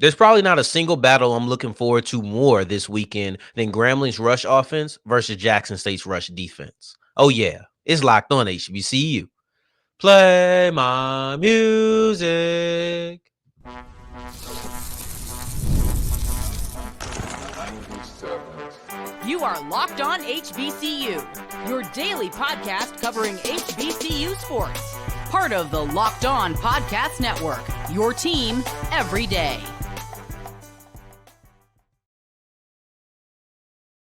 There's probably not a single battle I'm looking forward to more this weekend than Grambling's rush offense versus Jackson State's rush defense. Oh, yeah, it's locked on HBCU. Play my music. You are Locked On HBCU, your daily podcast covering HBCU sports. Part of the Locked On Podcast Network, your team every day.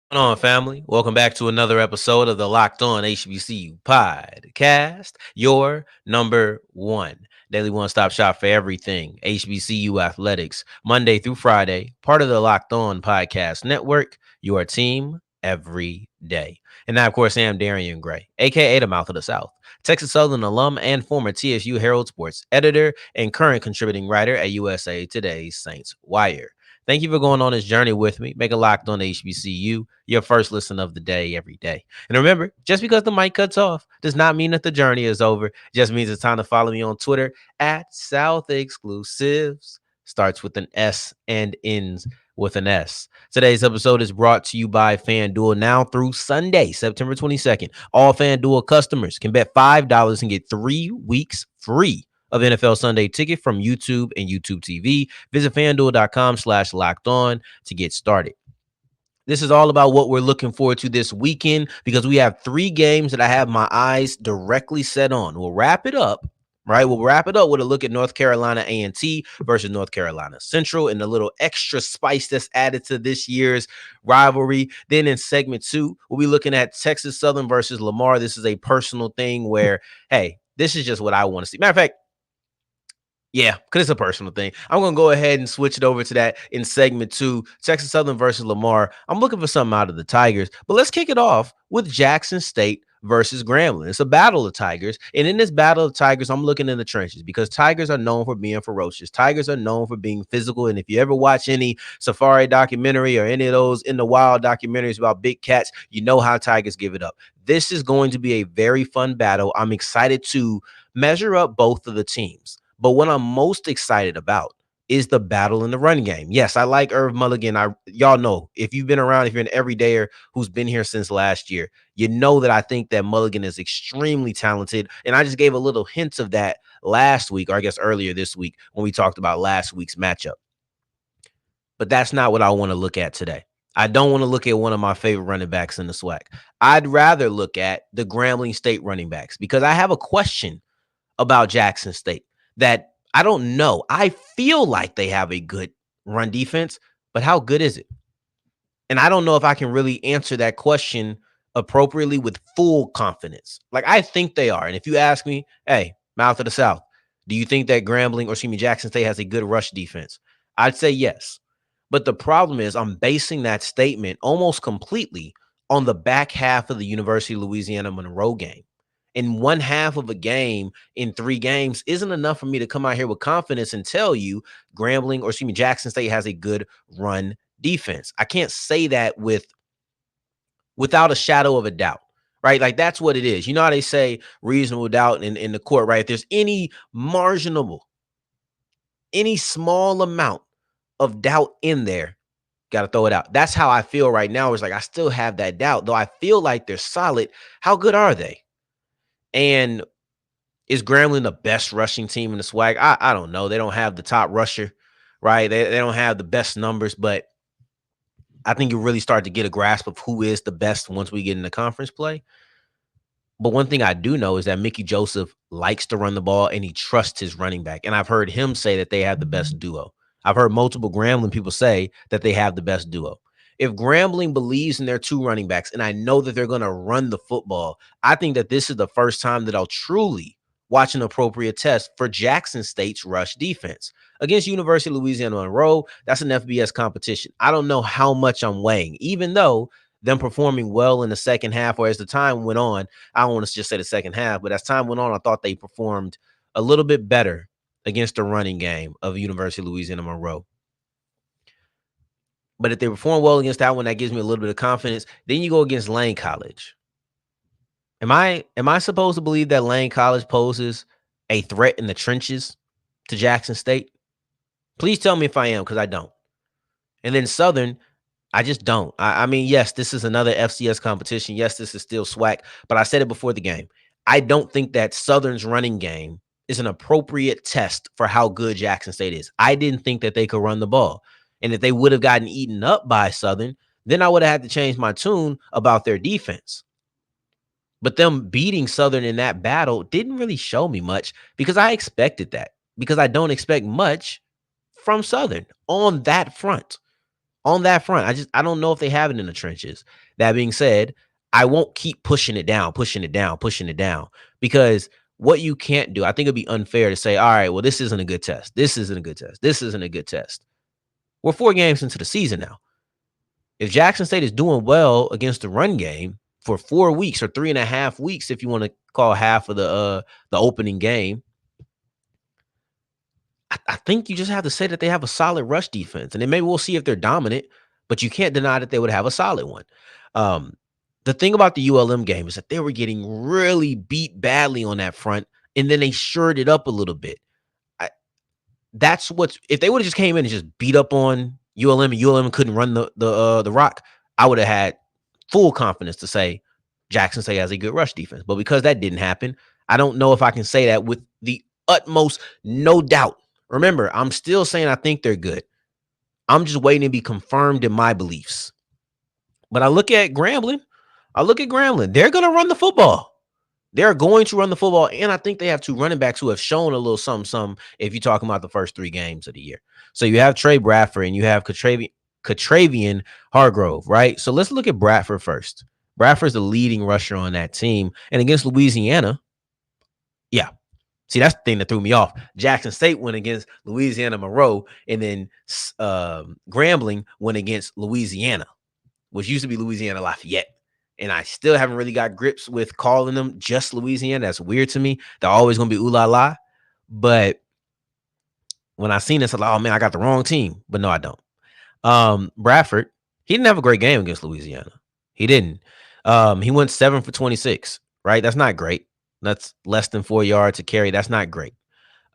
What's going on, family? Welcome back to another episode of the Locked On HBCU podcast, your number one daily one-stop shop for everything HBCU athletics, Monday through Friday, part of the Locked On Podcast Network, your team every day. And now, of course, I am Darian Gray, a.k.a. the Mouth of the South, Texas Southern alum and former TSU Herald Sports editor and current contributing writer at USA Today's Saints Wire. Thank you for going on this journey with me. Make a Locked On HBCU your first listen of the day every day. And remember, just because the mic cuts off does not mean that the journey is over. It just means it's time to follow me on Twitter at South Exclusives. Starts with an S and ends with an S. Today's episode is brought to you by FanDuel. Now through Sunday, September 22nd, all FanDuel customers can bet $5 and get 3 weeks free of NFL Sunday Ticket from YouTube and YouTube TV. Visit FanDuel.com/locked on to get started. This is all about what we're looking forward to this weekend because we have 3 games that I have my eyes directly set on. We'll wrap it up, right? We'll wrap it up with a look at North Carolina A&T versus North Carolina Central and a little extra spice that's added to this year's rivalry. Then in segment 2, we'll be looking at Texas Southern versus Lamar. This is a personal thing where, hey, this is just what I want to see. Matter of fact, yeah, because it's a personal thing. I'm going to go ahead and switch it over to that in segment 2, Texas Southern versus Lamar. I'm looking for something out of the Tigers, but let's kick it off with Jackson State versus Grambling. It's a battle of Tigers, and in this battle of Tigers, I'm looking in the trenches because Tigers are known for being ferocious. Tigers are known for being physical, and if you ever watch any safari documentary or any of those in the wild documentaries about big cats, you know how Tigers give it up. This is going to be a very fun battle. I'm excited to measure up both of the teams. But what I'm most excited about is the battle in the run game. Yes, I like Irv Mulligan. Y'all know, if you've been around, if you're an everydayer who's been here since last year, you know that I think that Mulligan is extremely talented. And I just gave a little hints of that last week, or I guess earlier this week when we talked about last week's matchup. But that's not what I want to look at today. I don't want to look at one of my favorite running backs in the SWAC. I'd rather look at the Grambling State running backs because I have a question about Jackson State that I don't know. I feel like they have a good run defense, but how good is it? And I don't know if I can really answer that question appropriately with full confidence. Like, I think they are. And if you ask me, hey, Mouth of the South, do you think that Jackson State has a good rush defense? I'd say yes. But the problem is I'm basing that statement almost completely on the back half of the University of Louisiana Monroe game. And one half of a game in 3 games isn't enough for me to come out here with confidence and tell you Jackson State has a good run defense. I can't say that without a shadow of a doubt, right? Like, that's what it is. You know how they say reasonable doubt in the court, right? If there's any small amount of doubt in there, got to throw it out. That's how I feel right now. It's like I still have that doubt, though I feel like they're solid. How good are they? And is Grambling the best rushing team in the SWAC? I don't know. They don't have the top rusher, right? They don't have the best numbers, but I think you really start to get a grasp of who is the best once we get into conference play. But one thing I do know is that Mickey Joseph likes to run the ball and he trusts his running back. And I've heard him say that they have the best duo. I've heard multiple Grambling people say that they have the best duo. If Grambling believes in their 2 running backs, and I know that they're going to run the football, I think that this is the first time that I'll truly watch an appropriate test for Jackson State's rush defense. Against University of Louisiana Monroe, that's an FBS competition. I don't know how much I'm weighing, even though them performing well in the second half, or as the time went on, I don't want to just say the second half, but as time went on, I thought they performed a little bit better against the running game of University of Louisiana Monroe. But if they perform well against that one, that gives me a little bit of confidence. Then you go against Lane College. Am I supposed to believe that Lane College poses a threat in the trenches to Jackson State? Please tell me if I am, because I don't. And then Southern, I just don't. I mean, yes, this is another FCS competition. Yes, this is still SWAC, but I said it before the game. I don't think that Southern's running game is an appropriate test for how good Jackson State is. I didn't think that they could run the ball. And if they would have gotten eaten up by Southern, then I would have had to change my tune about their defense. But them beating Southern in that battle didn't really show me much because I expected that, because I don't expect much from Southern on that front. On that front, I don't know if they have it in the trenches. That being said, I won't keep pushing it down, because what you can't do, I think it'd be unfair to say, all right, well, this isn't a good test. This isn't a good test. This isn't a good test. We're 4 games into the season now. If Jackson State is doing well against the run game for 4 weeks or 3.5 weeks, if you want to call half of the opening game, I think you just have to say that they have a solid rush defense. And then maybe we'll see if they're dominant, but you can't deny that they would have a solid one. The thing about the ULM game is that they were getting really beat badly on that front, and then they shored it up a little bit. That's what's if they would have just came in and just beat up on ULM and ULM couldn't run the rock, I would have had full confidence to say Jackson State has a good rush defense. But because that didn't happen, I don't know if I can say that with the utmost no doubt. Remember, I'm still saying I think they're good. I'm just waiting to be confirmed in my beliefs. But I look at Grambling. They're going to run the football. They're going to run the football, and I think they have 2 running backs who have shown a little something if you're talking about the first 3 games of the year. So you have Trey Bradford and you have Catravian Hargrove, right? So let's look at Bradford first. Bradford's the leading rusher on that team. And against Louisiana, yeah. See, that's the thing that threw me off. Jackson State went against Louisiana Monroe, and then Grambling went against Louisiana, which used to be Louisiana Lafayette. And I still haven't really got grips with calling them just Louisiana. That's weird to me. They're always going to be ooh la la. But when I seen this, I'm like, oh man, I got the wrong team. But no, I don't. Bradford, he didn't have a great game against Louisiana. He didn't. He went 7 for 26, right? That's not great. That's less than 4 yards to carry. That's not great.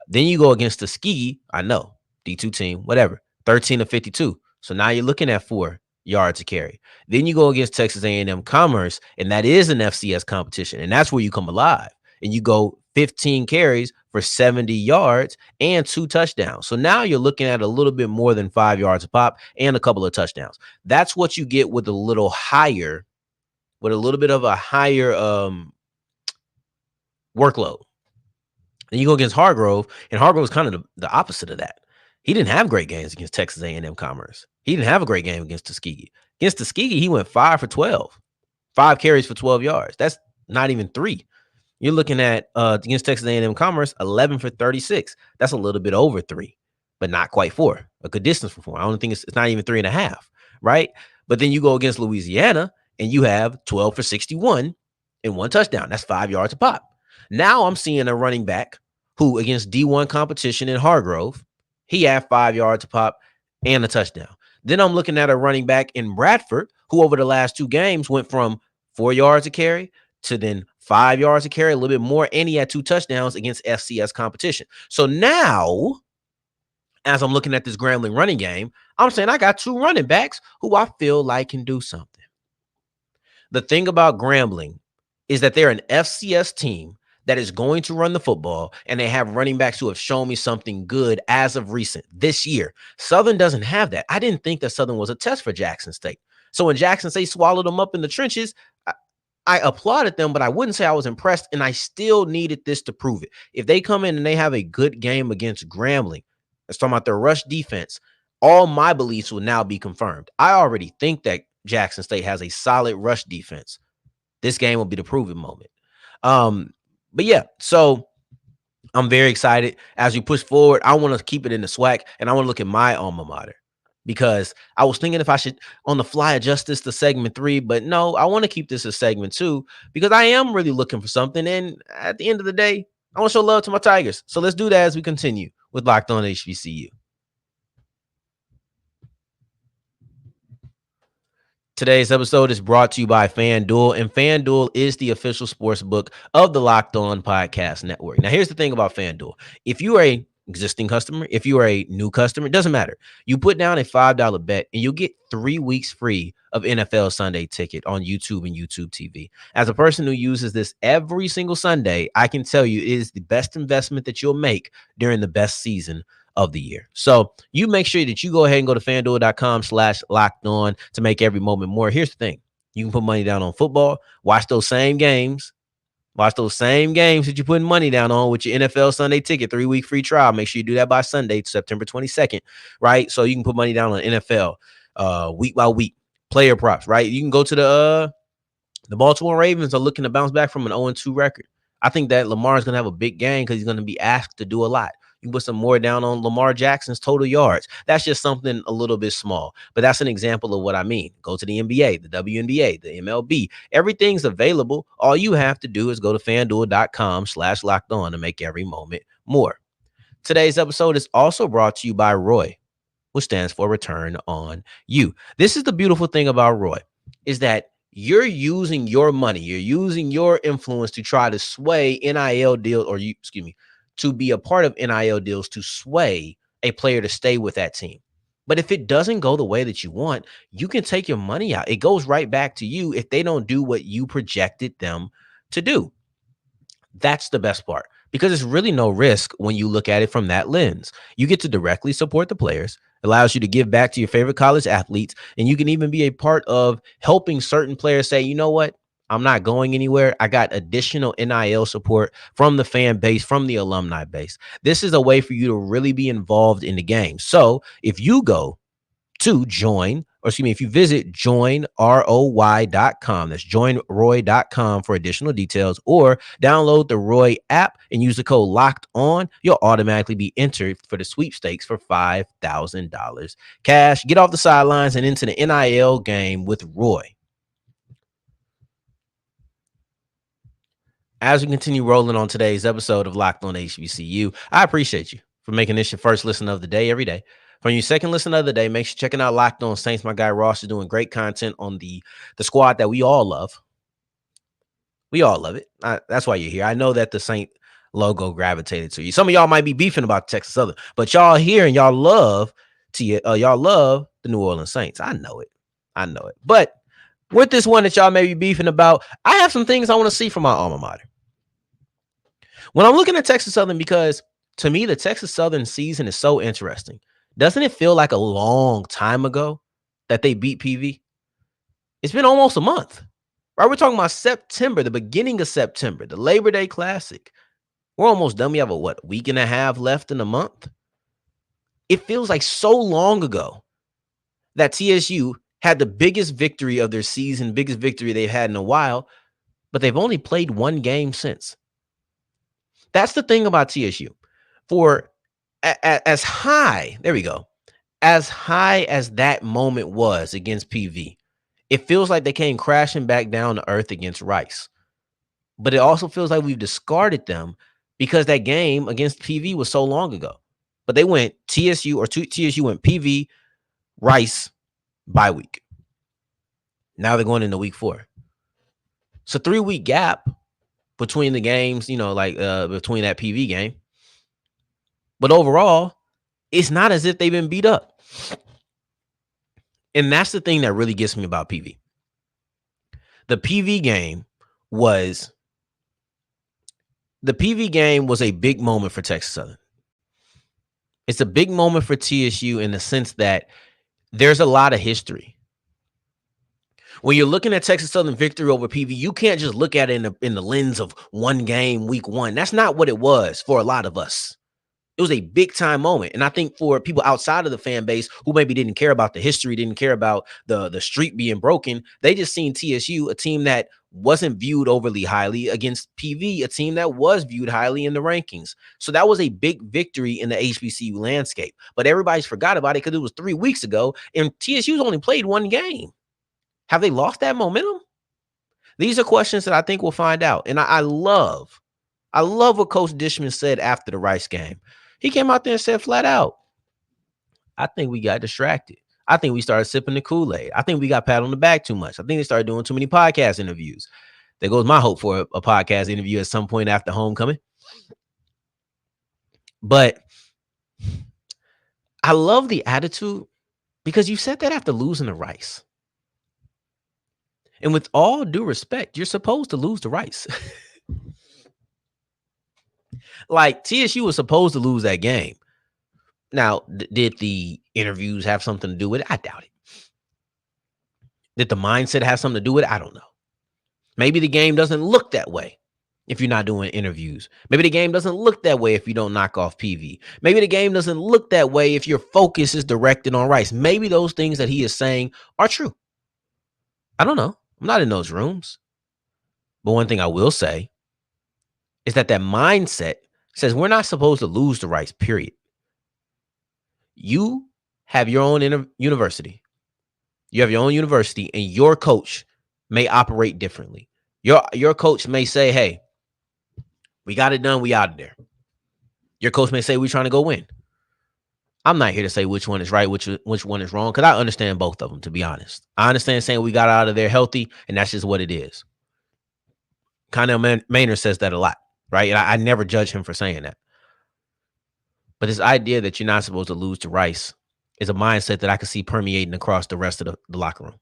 Then you go against Tuskegee. I know, D2 team, whatever, 13 to 52. So now you're looking at 4 yards to carry. Then you go against Texas A&M Commerce, and that is an FCS competition, and that's where you come alive. And you go 15 carries for 70 yards and 2 touchdowns. So now you're looking at a little bit more than 5 yards a pop and a couple of touchdowns. That's what you get with a little bit of a higher workload. And you go against Hargrove, and Hargrove was kind of the opposite of that. He didn't have great games against Texas A&M Commerce. He didn't have a great game against Tuskegee. Against Tuskegee, he went 5 for 12, 5 carries for 12 yards. That's not even 3. You're looking at against Texas A&M Commerce, 11 for 36. That's a little bit over 3, but not quite 4. A good distance from 4. I don't think it's not even 3.5, right? But then you go against Louisiana, and you have 12 for 61 and 1 touchdown. That's 5 yards a pop. Now I'm seeing a running back who, against D1 competition in Hargrove, he had 5 yards a pop and a touchdown. Then I'm looking at a running back in Bradford who over the last 2 games went from 4 yards a carry to then 5 yards a carry, a little bit more, and he had 2 touchdowns against FCS competition. So now, as I'm looking at this Grambling running game, I'm saying I got 2 running backs who I feel like can do something. The thing about Grambling is that they're an FCS team that is going to run the football, and they have running backs who have shown me something good as of recent this year. Southern doesn't have that. I didn't think that Southern was a test for Jackson State. So when Jackson State swallowed them up in the trenches, I applauded them, but I wouldn't say I was impressed, and I still needed this to prove it. If they come in and they have a good game against Grambling, let's talk about their rush defense, all my beliefs will now be confirmed. I already think that Jackson State has a solid rush defense. This game will be the proving moment. But yeah, so I'm very excited as we push forward. I want to keep it in the SWAC, and I want to look at my alma mater, because I was thinking if I should on the fly adjust this to segment 3, but no, I want to keep this as segment 2 because I am really looking for something. And at the end of the day, I want to show love to my Tigers. So let's do that as we continue with Locked On HBCU. Today's episode is brought to you by FanDuel, and FanDuel is the official sports book of the Locked On Podcast Network. Now, here's the thing about FanDuel. If you are a existing customer, if you are a new customer, it doesn't matter. You put down a $5 bet and you'll get 3 weeks free of NFL Sunday Ticket on YouTube and YouTube TV. As a person who uses this every single Sunday, I can tell you it is the best investment that you'll make during the best season of the year. So you make sure that you go ahead and go to fanduel.com/locked on to make every moment more. Here's the thing. You can put money down on football, watch those same games. Watch those same games that you're putting money down on with your NFL Sunday Ticket, 3-week free trial. Make sure you do that by Sunday, September 22nd, right? So you can put money down on NFL week by week, player props, right? You can go to the Baltimore Ravens are looking to bounce back from an 0-2 record. I think that Lamar is going to have a big game because he's going to be asked to do a lot. You can put some more down on Lamar Jackson's total yards. That's just something a little bit small, but that's an example of what I mean. Go to the NBA, the WNBA, the MLB. Everything's available. All you have to do is go to fanduel.com/locked on to make every moment more. Today's episode is also brought to you by Roy, which stands for Return on You. This is the beautiful thing about Roy, is that you're using your money, you're using your influence to try to sway NIL deals, or to be a part of NIL deals to sway a player to stay with that team. But if it doesn't go the way that you want, you can take your money out. It goes right back to you if they don't do what you projected them to do. That's the best part, because it's really no risk when you look at it from that lens. You get to directly support the players, allows you to give back to your favorite college athletes, and you can even be a part of helping certain players say, you know what? I'm not going anywhere. I got additional NIL support from the fan base, from the alumni base. This is a way for you to really be involved in the game. So if you go to if you visit joinroy.com, that's joinroy.com for additional details, or download the Roy app and use the code locked on, you'll automatically be entered for the sweepstakes for $5,000 cash. Get off the sidelines and into the NIL game with Roy. As we continue rolling on today's episode of Locked On HBCU, I appreciate you for making this your first listen of the day every day. For your second listen of the day, make sure you're checking out Locked On Saints. My guy Ross is doing great content on the squad that we all love. We all love it. That's why you're here. I know that the Saint logo gravitated to you. Some of y'all might be beefing about Texas Southern, but y'all here and y'all love the New Orleans Saints. I know it. But with this one that y'all may be beefing about, I have some things I want to see from my alma mater. When I'm looking at Texas Southern, because to me, the Texas Southern season is so interesting. Doesn't it feel like a long time ago that they beat PV? It's been almost a month, right? We're talking about September, the beginning of September, the Labor Day Classic. We're almost done. We have a week and a half left in the month? It feels like so long ago that TSU had the biggest victory of their season, biggest victory they've had in a while, but they've only played one game since. That's the thing about TSU. For as high, there we go, as high as that moment was against PV, it feels like they came crashing back down to earth against Rice. But it also feels like we've discarded them because that game against PV was so long ago. But they went TSU went PV, Rice, bye week. Now they're going into week 4. It's a 3-week gap between the games, between that PV game. But overall, it's not as if they've been beat up. And that's the thing that really gets me about PV. The PV game was a big moment for Texas Southern. It's a big moment for TSU in the sense that there's a lot of history. When you're looking at Texas Southern victory over PV, you can't just look at it in the lens of one game, week 1. That's not what it was for a lot of us. It was a big time moment. And I think for people outside of the fan base who maybe didn't care about the history, didn't care about the streak being broken, they just seen TSU, a team that wasn't viewed overly highly, against PV, a team that was viewed highly in the rankings. So that was a big victory in the HBCU landscape. But everybody's forgot about it because it was 3 weeks ago and TSU's only played one game. Have they lost that momentum? These are questions that I think we'll find out. And I love what Coach Dishman said after the Rice game. He came out there and said flat out, I think we got distracted. I think we started sipping the Kool-Aid. I think we got pat on the back too much. I think they started doing too many podcast interviews. There goes my hope for a podcast interview at some point after homecoming. But I love the attitude because you said that after losing to Rice. And with all due respect, you're supposed to lose to Rice. Like TSU was supposed to lose that game. Now, did the interviews have something to do with it? I doubt it. Did the mindset have something to do with it? I don't know. Maybe the game doesn't look that way if you're not doing interviews. Maybe the game doesn't look that way if you don't knock off PV. Maybe the game doesn't look that way if your focus is directed on Rice. Maybe those things that he is saying are true. I don't know. I'm not in those rooms. But one thing I will say is that mindset says we're not supposed to lose to Rice, period. You have your own university. You have your own university, and your coach may operate differently. Your coach may say, hey, we got it done. We out of there. Your coach may say, we're trying to go win. I'm not here to say which one is right, which one is wrong, because I understand both of them, to be honest. I understand saying we got out of there healthy, and that's just what it is. Connell Maynard says that a lot, right? And I never judge him for saying that. But this idea that you're not supposed to lose to Rice is a mindset that I can see permeating across the rest of the locker room.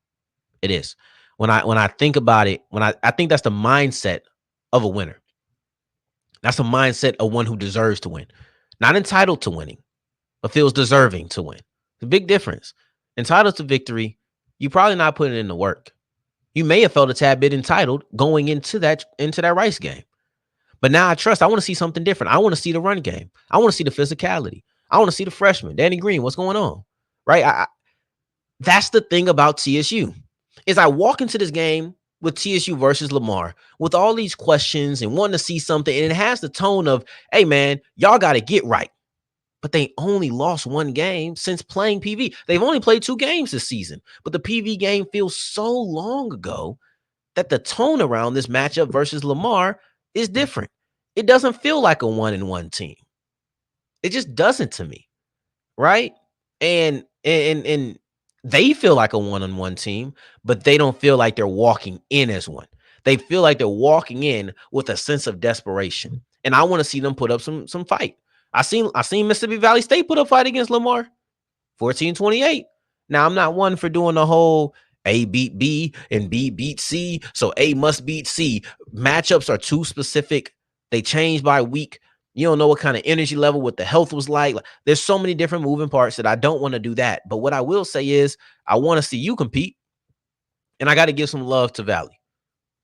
It is. When I think about it, I think that's the mindset of a winner. That's a mindset of one who deserves to win. Not entitled to winning, but feels deserving to win. The big difference. Entitled to victory, you probably not putting in the work. You may have felt a tad bit entitled going into that Rice game. But now I want to see something different. I want to see the run game. I want to see the physicality. I want to see the freshman, Danny Green. What's going on? Right? That's the thing about TSU. Is I walk into this game with TSU versus Lamar with all these questions and wanting to see something. And it has the tone of, hey, man, y'all got to get right. But they only lost one game since playing PV. They've only played 2 games this season. But the PV game feels so long ago that the tone around this matchup versus Lamar is different. It doesn't feel like a 1-1 team. It just doesn't to me, right? And they feel like a 1-1 team, but they don't feel like they're walking in as one. They feel like they're walking in with a sense of desperation. And I want to see them put up some fight. I seen Mississippi Valley State put up fight against Lamar, 14-28. Now, I'm not one for doing the whole A beat B and B beat C, so A must beat C. Matchups are too specific. They change by week. You don't know what kind of energy level, what the health was like. There's so many different moving parts that I don't want to do that. But what I will say is I want to see you compete, and I got to give some love to Valley.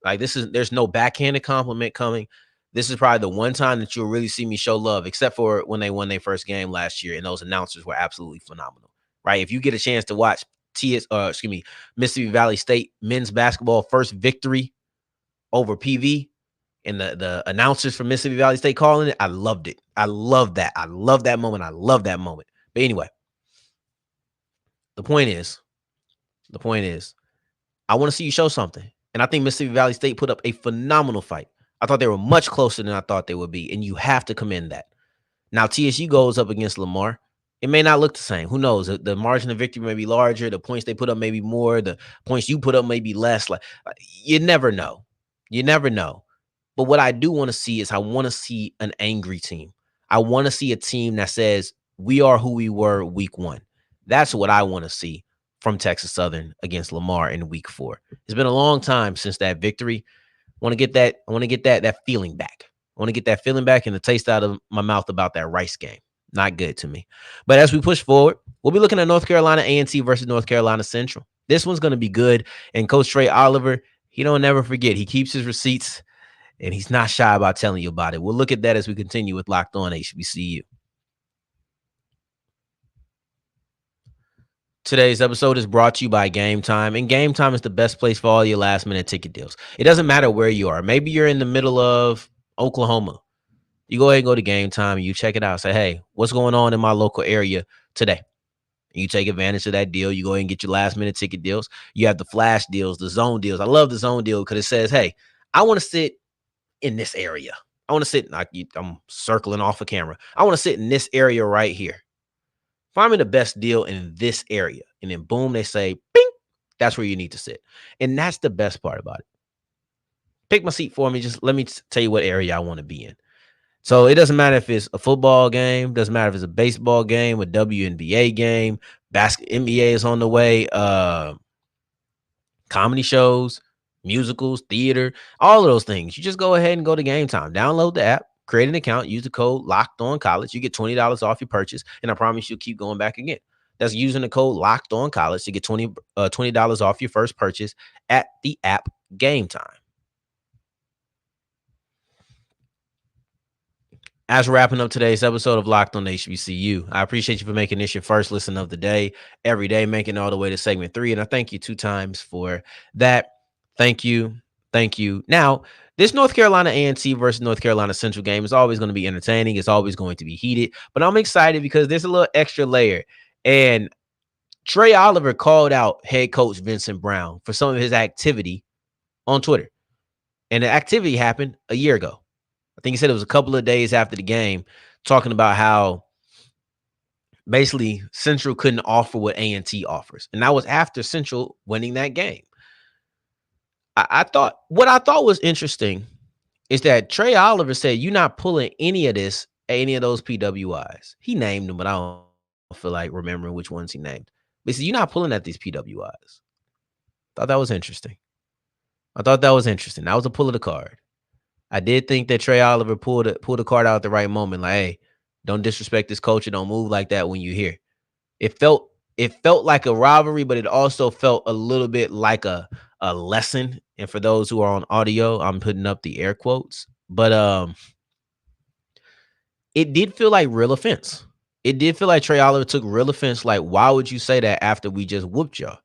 Like there's no backhanded compliment coming. This is probably the one time that you'll really see me show love, except for when they won their first game last year, and those announcers were absolutely phenomenal. Right? If you get a chance to watch Mississippi Valley State men's basketball first victory over PV, and the announcers from Mississippi Valley State calling it, I loved it. I love that. I love that moment. I love that moment. But anyway, the point is, I want to see you show something. And I think Mississippi Valley State put up a phenomenal fight. I thought they were much closer than I thought they would be, and you have to commend that. Now, TSU goes up against Lamar. It may not look the same. Who knows? The margin of victory may be larger. The points they put up may be more. The points you put up may be less. Like you never know. You never know. But what I do want to see is I want to see an angry team. I want to see a team that says we are who we were week 1. That's what I want to see from Texas Southern against Lamar in week 4. It's been a long time since that victory. I want to get that feeling back. I want to get that feeling back and the taste out of my mouth about that Rice game. Not good to me. But as we push forward, we'll be looking at North Carolina A&T versus North Carolina Central. This one's going to be good. And Coach Trei Oliver, he don't never forget. He keeps his receipts, and he's not shy about telling you about it. We'll look at that as we continue with Locked On HBCU. Today's episode is brought to you by Gametime, and Gametime is the best place for all your last-minute ticket deals. It doesn't matter where you are. Maybe you're in the middle of Oklahoma. You go ahead and go to Gametime, and you check it out. Say, hey, what's going on in my local area today? And you take advantage of that deal. You go ahead and get your last-minute ticket deals. You have the flash deals, the zone deals. I love the zone deal because it says, hey, I want to sit in this area. I want to sit, I'm circling off a camera. I want to sit in this area right here. Find me the best deal in this area. And then boom, they say, bing, that's where you need to sit. And that's the best part about it. Pick my seat for me. Just let me tell you what area I want to be in. So it doesn't matter if it's a football game, doesn't matter if it's a baseball game, a WNBA game, NBA is on the way, comedy shows, musicals, theater, all of those things. You just go ahead and go to Game Time, download the app, create an account, use the code Locked On College. You get $20 off your purchase, and I promise you'll keep going back again. That's using the code Locked On College to get $20 off your first purchase at the app Game Time. As we're wrapping up today's episode of Locked On HBCU, I appreciate you for making this your first listen of the day, every day, making it all the way to segment 3. And I thank you 2 times for that. Thank you. Thank you. Now, this North Carolina A&T versus North Carolina Central game is always going to be entertaining. It's always going to be heated. But I'm excited because there's a little extra layer. And Trei Oliver called out head coach Vincent Brown for some of his activity on Twitter. And the activity happened a year ago. I think he said it was a couple of days after the game, talking about how basically Central couldn't offer what A&T offers. And that was after Central winning that game. I thought what I thought was interesting is that Trei Oliver said, "You're not pulling any of this, any of those PWIs." He named them, but I don't feel like remembering which ones he named. But he said, "You're not pulling at these PWIs." Thought that was interesting. I thought that was interesting. That was a pull of the card. I did think that Trei Oliver pulled the card out at the right moment. Like, hey, don't disrespect this culture. Don't move like that when you're here. It felt like a rivalry, but it also felt a little bit like a lesson. And for those who are on audio, I'm putting up the air quotes. But it did feel like real offense. It did feel like Trei Oliver took real offense. Like, why would you say that after we just whooped y'all?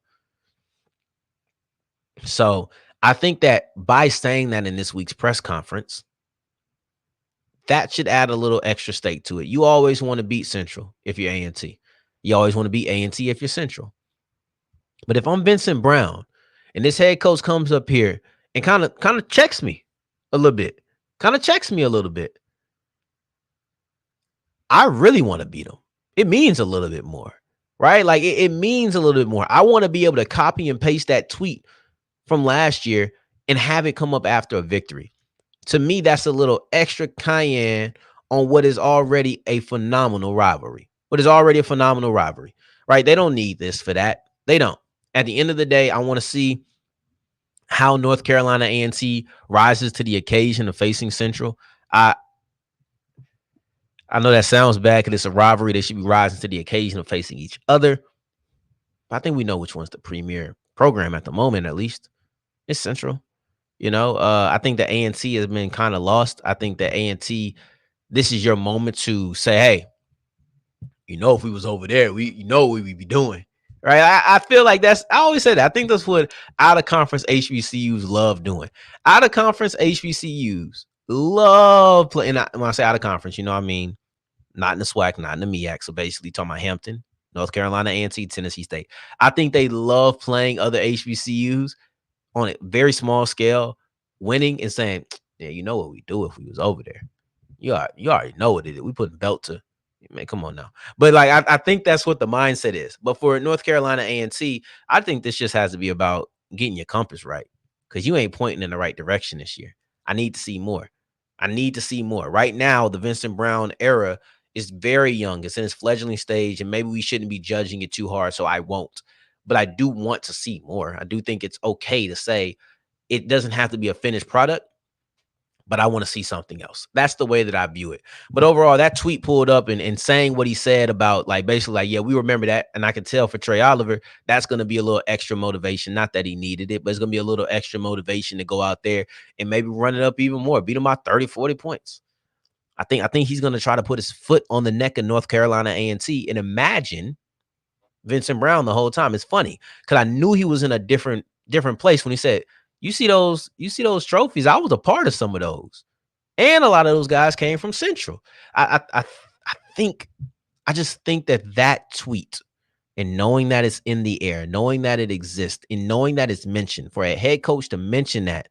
So I think that by saying that in this week's press conference, that should add a little extra stake to it. You always want to beat Central if you're A&T. You always want to beat A&T if you're Central. But if I'm Vincent Brown and this head coach comes up here and kind of checks me a little bit, I really want to beat him. It means a little bit more, right? Like it means a little bit more. I want to be able to copy and paste that tweet from last year and have it come up after a victory. To me, that's a little extra cayenne on what is already a phenomenal rivalry. Right? They don't need this for that. They don't. At the end of the day, I want to see how North Carolina A&T rises to the occasion of facing Central. I know that sounds bad because it's a rivalry. They should be rising to the occasion of facing each other. But I think we know which one's the premier program at the moment, at least. It's Central. I think the A&T has been kind of lost. I think the A&T, this is your moment to say, hey, if we was over there, what we'd be doing. Right. I feel like I always say that. I think that's what out of conference HBCUs love doing. Out of conference HBCUs love playing. When I say out of conference, I mean, not in the SWAC, not in the MEAC. So basically talking about Hampton, North Carolina A&T, Tennessee State. I think they love playing other HBCUs on a very small scale, winning and saying, yeah, you know what we do if we was over there. You already know what it is. We put belt to, man, come on now. But like I think that's what the mindset is. But for North Carolina A&T, I think this just has to be about getting your compass right. Because you ain't pointing in the right direction this year. I need to see more. Right now, the Vincent Brown era is very young. It's in its fledgling stage, and maybe we shouldn't be judging it too hard, so I won't. But I do want to see more. I do think it's okay to say it doesn't have to be a finished product, but I want to see something else. That's the way that I view it. But overall, that tweet pulled up and saying what he said about, like, basically, like, yeah, we remember that. And I can tell for Trei Oliver, that's going to be a little extra motivation. Not that he needed it, but it's going to be a little extra motivation to go out there and maybe run it up even more, beat him by 30, 40 points. I think he's going to try to put his foot on the neck of North Carolina A&T and imagine Vincent Brown the whole time. It's funny because I knew he was in a different place when he said, you see those trophies. I was a part of some of those. And a lot of those guys came from Central. I just think that tweet and knowing that it's in the air, knowing that it exists, and knowing that it's mentioned, for a head coach to mention that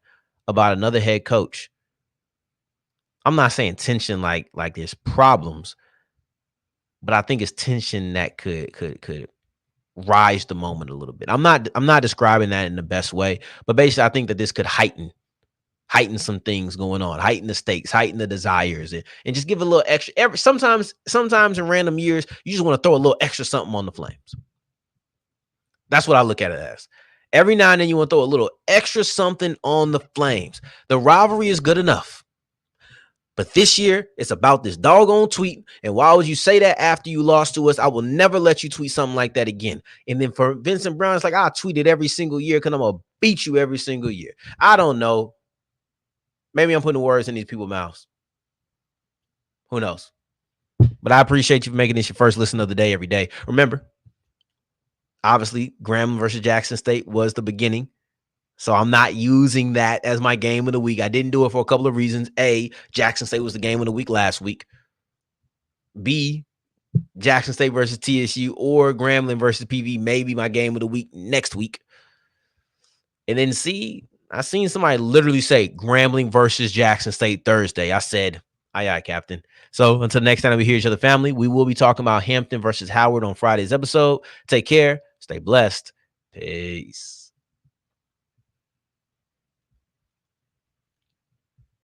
about another head coach, I'm not saying tension like there's problems, but I think it's tension that could rise the moment a little bit. I'm not describing that in the best way, but basically I think that this could heighten heighten some things going on, heighten the stakes, heighten the desires, and just give a little extra. Sometimes in random years, you just want to throw a little extra something on the Flames. That's what I look at it as. Every now and then you want to throw a little extra something on the Flames. The rivalry is good enough. But this year, it's about this doggone tweet. And why would you say that after you lost to us? I will never let you tweet something like that again. And then for Vincent Brown, it's like, I tweet it every single year because I'm going to beat you every single year. I don't know. Maybe I'm putting words in these people's mouths. Who knows? But I appreciate you for making this your first listen of the day every day. Remember, obviously, Grambling versus Jackson State was the beginning. So I'm not using that as my game of the week. I didn't do it for a couple of reasons. A, Jackson State was the game of the week last week. B, Jackson State versus TSU or Grambling versus PV may be my game of the week next week. And then C, I seen somebody literally say Grambling versus Jackson State Thursday. I said, aye, Captain. So until next time we hear each other, family, we will be talking about Hampton versus Howard on Friday's episode. Take care. Stay blessed. Peace.